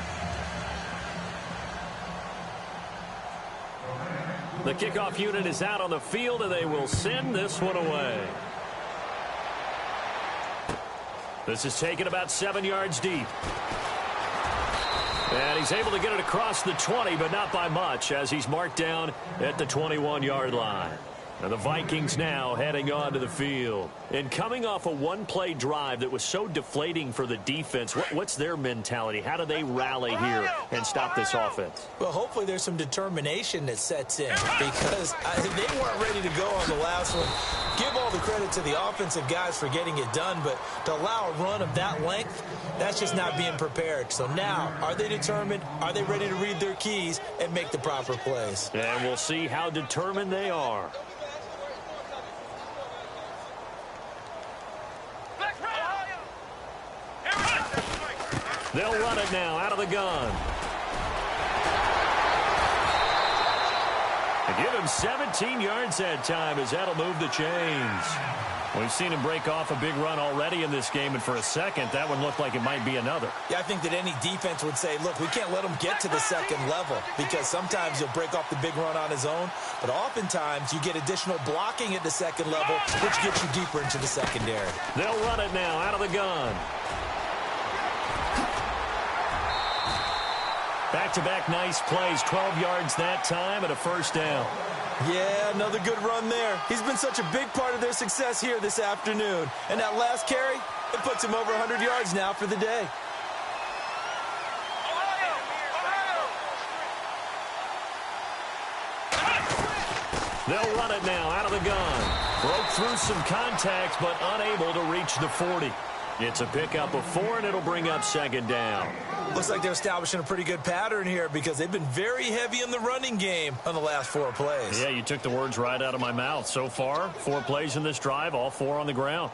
The kickoff unit is out on the field, and they will send this one away. This is taken about 7 yards deep. And he's able to get it across the 20, but not by much, as he's marked down at the 21-yard line. And the Vikings now heading onto the field. And coming off a one-play drive that was so deflating for the defense, what's their mentality? How do they rally here and stop this offense? Well, hopefully there's some determination that sets in, because they weren't ready to go on the last one. Give all the credit to the offensive guys for getting it done, but to allow a run of that length, that's just not being prepared. So now, are they determined? Are they ready to read their keys and make the proper plays? And we'll see how determined they are. They'll run it now out of the gun. They give him 17 yards that time, as that'll move the chains. We've seen him break off a big run already in this game, and for a second, that one looked like it might be another. Yeah, I think that any defense would say, look, we can't let him get to the second level, because sometimes he'll break off the big run on his own, but oftentimes you get additional blocking at the second level, which gets you deeper into the secondary. They'll run it now out of the gun. Back-to-back nice plays, 12 yards that time and a first down. Yeah, another good run there. He's been such a big part of their success here this afternoon. And that last carry, it puts him over 100 yards now for the day. They'll run it now out of the gun. Broke through some contact, but unable to reach the 40. It's a pickup of 4, and it'll bring up second down. Looks like they're establishing a pretty good pattern here, because they've been very heavy in the running game on the last 4 plays. Yeah, you took the words right out of my mouth. So far, 4 plays in this drive, all 4 on the ground.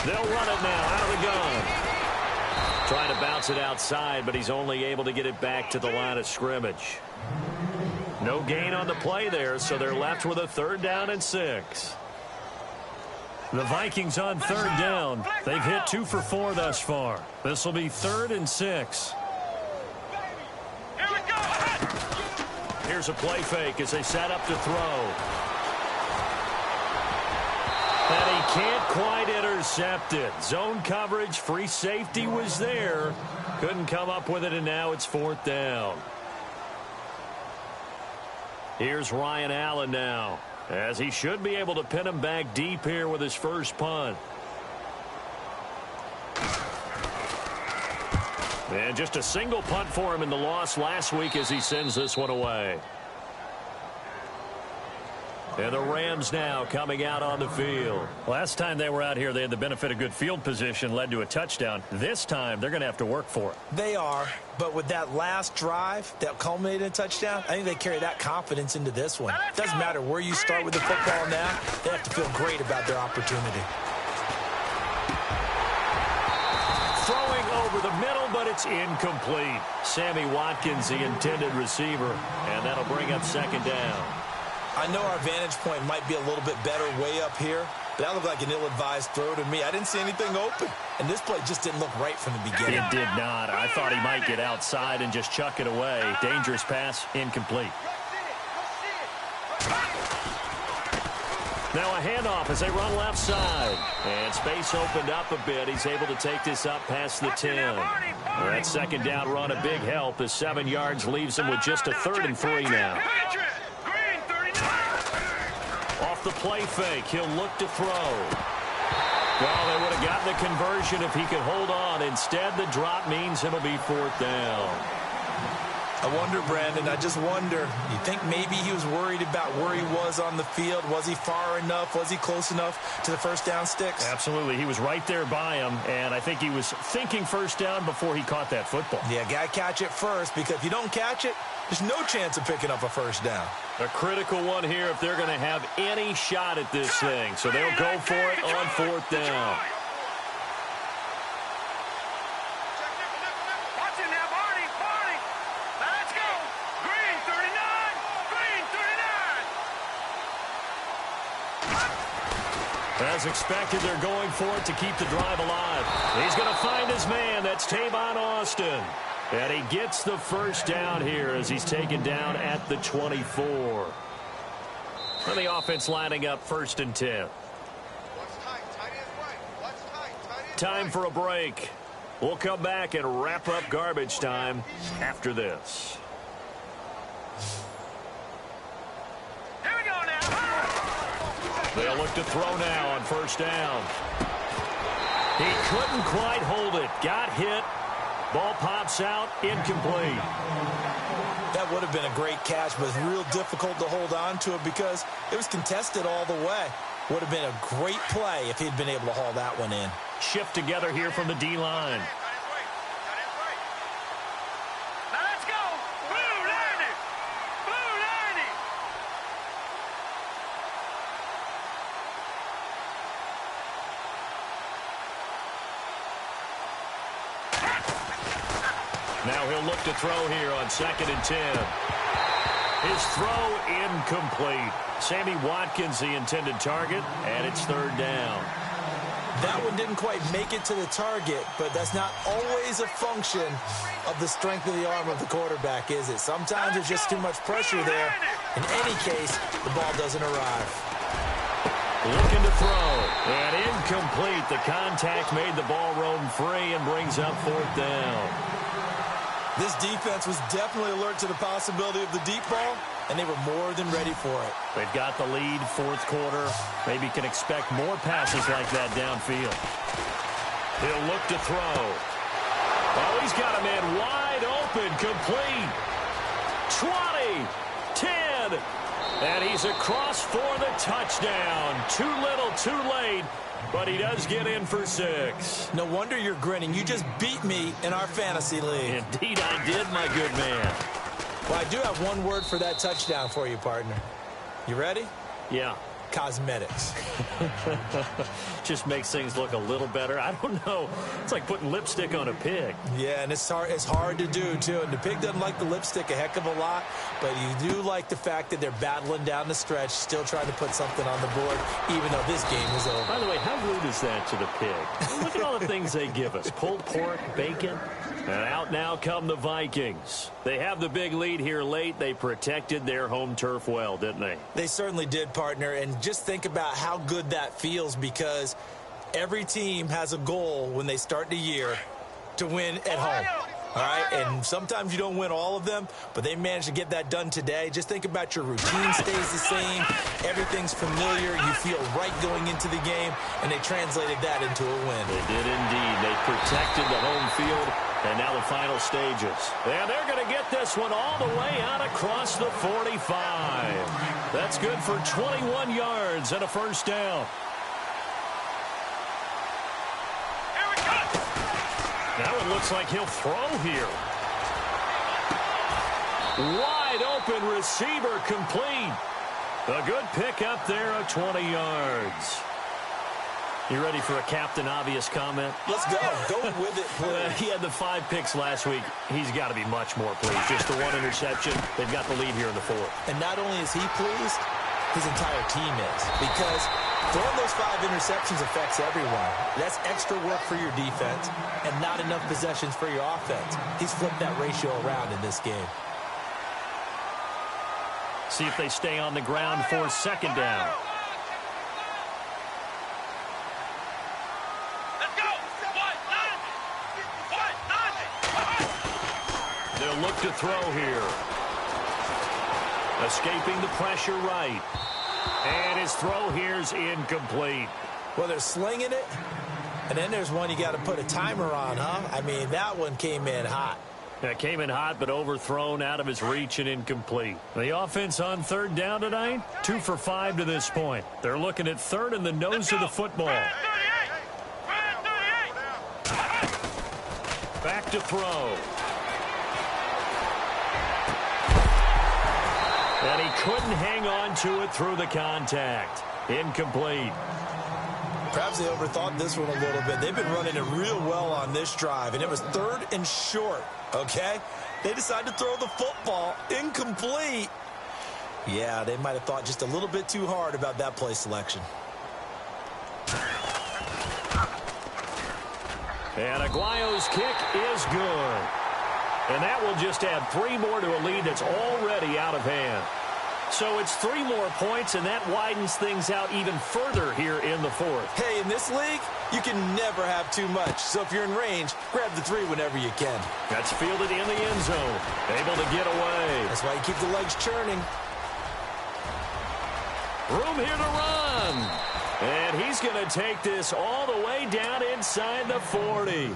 They'll run it now out of the gun. Trying to bounce it outside, but he's only able to get it back to the line of scrimmage. No gain on the play there, so they're left with a 3rd down and 6. The Vikings on 3rd down. They've hit 2 for 4 thus far. This will be 3rd and 6. Here's a play fake as they set up to throw. And he can't quite intercept it. Zone coverage, free safety was there. Couldn't come up with it, and now it's 4th down. Here's Ryan Allen now, as he should be able to pin him back deep here with his first punt. And just a single punt for him in the loss last week as he sends this one away. And the Rams now coming out on the field. Last time they were out here, they had the benefit of good field position, led to a touchdown. This time, they're going to have to work for it. They are, but with that last drive that culminated in a touchdown, I think they carry that confidence into this one. It doesn't matter where you start with the football now. They have to feel great about their opportunity. Throwing over the middle, but it's incomplete. Sammy Watkins, the intended receiver, and that'll bring up second down. I know our vantage point might be a little bit better way up here, but that looked like an ill-advised throw to me. I didn't see anything open, and this play just didn't look right from the beginning. It did not. I thought he might get outside and just chuck it away. Dangerous pass, incomplete. Now a handoff as they run left side. And space opened up a bit. He's able to take this up past the 10. That second down run a big help as 7 yards leaves him with just a 3rd and 3 now. Off the play fake, he'll look to throw. Well, they would have gotten the conversion if he could hold on. Instead, the drop means it'll be 4th down. I wonder, Brandon, I just wonder, you think maybe he was worried about where he was on the field? Was he far enough? Was he close enough to the first down sticks? Absolutely. He was right there by him, and I think he was thinking first down before he caught that football. Yeah, got to catch it first, because if you don't catch it, there's no chance of picking up a first down. A critical one here if they're going to have any shot at this thing. So they'll go for it on 4th down. As expected, they're going for it to keep the drive alive. He's going to find his man. That's Tavon Austin. And he gets the first down here as he's taken down at the 24. And the offense lining up 1st and 10. Time for a break. We'll come back and wrap up garbage time after this. They'll look to throw now on 1st down. He couldn't quite hold it. Got hit. Ball pops out. Incomplete. That would have been a great catch, but it's real difficult to hold on to it because it was contested all the way. Would have been a great play if he'd been able to haul that one in. Shift together here from the D-line. Now he'll look to throw here on 2nd and 10. His throw incomplete. Sammy Watkins, the intended target, and it's 3rd down. That one didn't quite make it to the target, but that's not always a function of the strength of the arm of the quarterback, is it? Sometimes there's just too much pressure there. In any case, the ball doesn't arrive. Looking to throw, and incomplete. The contact made the ball roam free and brings up 4th down. This defense was definitely alert to the possibility of the deep ball, and they were more than ready for it. They've got the lead, 4th quarter. Maybe can expect more passes like that downfield. He'll look to throw. Oh, he's got a man wide open, complete. 20, 10, and he's across for the touchdown. Too little, too late. But he does get in for 6. No wonder you're grinning. You just beat me in our fantasy league. Indeed I did, my good man. Well, I do have one word for that touchdown for you, partner. You ready? Yeah. Cosmetics. Just makes things look a little better. I don't know. It's like putting lipstick on a pig. Yeah, and it's hard to do, too. And the pig doesn't like the lipstick a heck of a lot, but you do like the fact that they're battling down the stretch, still trying to put something on the board, even though this game is over. By the way, how rude is that to the pig? Look at all the things they give us. Pulled pork, bacon. And out now come the Vikings. They have the big lead here late. They protected their home turf well, didn't they? They certainly did, partner. And just think about how good that feels, because every team has a goal when they start the year to win at home. All right, and sometimes you don't win all of them, but they managed to get that done today. Just think about your routine stays the same. Everything's familiar. You feel right going into the game, and they translated that into a win. They did indeed. They protected the home field, and now the final stages. And they're going to get this one all the way out across the 45. That's good for 21 yards and a first down. Here we go. Now it looks like he'll throw here. Wide open receiver complete. A good pick up there of 20 yards. You ready for a Captain Obvious comment? Let's go. Go with it, please. He had the 5 picks last week. He's got to be much more pleased. Just the 1 interception. They've got the lead here in the 4th. And not only is he pleased, his entire team is. Because throwing those 5 interceptions affects everyone. That's extra work for your defense and not enough possessions for your offense. He's flipped that ratio around in this game. See if they stay on the ground for second down. Let's go. They'll look to throw here. Escaping the pressure right. And his throw here's incomplete. Well, they're slinging it, and then there's one you got to put a timer on, huh? I mean, that one came in hot. That came in hot, but overthrown out of his reach and incomplete. The offense on third down tonight, 2 for 5 to this point. They're looking at third in the nose of the football. Back to throw. And he couldn't hang on to it through the contact. Incomplete. Perhaps they overthought this one a little bit. They've been running it real well on this drive, and it was 3rd and short, okay? They decided to throw the football incomplete. Yeah, they might have thought just a little bit too hard about that play selection. And Aguayo's kick is good. And that will just add 3 more to a lead that's already out of hand. So it's 3 more points, and that widens things out even further here in the 4th. Hey, in this league, you can never have too much. So if you're in range, grab the 3 whenever you can. That's fielded in the end zone. Able to get away. That's why you keep the legs churning. Room here to run. And he's going to take this all the way down inside the 40.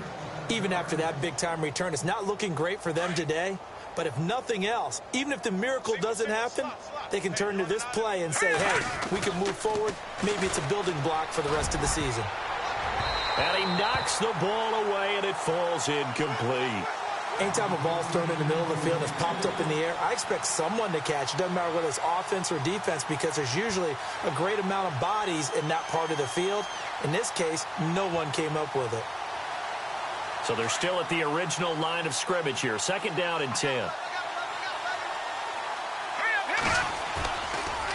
Even after that big-time return, it's not looking great for them today. But if nothing else, even if the miracle doesn't happen, they can turn to this play and say, hey, we can move forward. Maybe it's a building block for the rest of the season. And he knocks the ball away, and it falls incomplete. Anytime a ball's thrown in the middle of the field that's popped up in the air, I expect someone to catch. It doesn't matter whether it's offense or defense, because there's usually a great amount of bodies in that part of the field. In this case, no one came up with it. So they're still at the original line of scrimmage here. 2nd down and 10.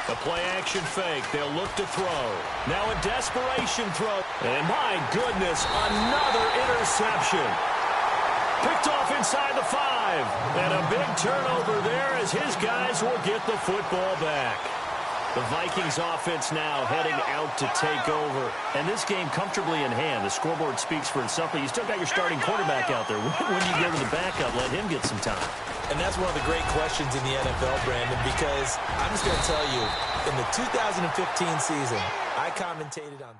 A play-action fake. They'll look to throw. Now a desperation throw. And my goodness, another interception. Picked off inside the 5. And a big turnover there as his guys will get the football back. The Vikings offense now heading out to take over. And this game comfortably in hand. The scoreboard speaks for itself, but you still got your starting quarterback out there. When you go to the backup, let him get some time. And that's one of the great questions in the NFL, Brandon, because I'm just going to tell you, in the 2015 season, I commentated on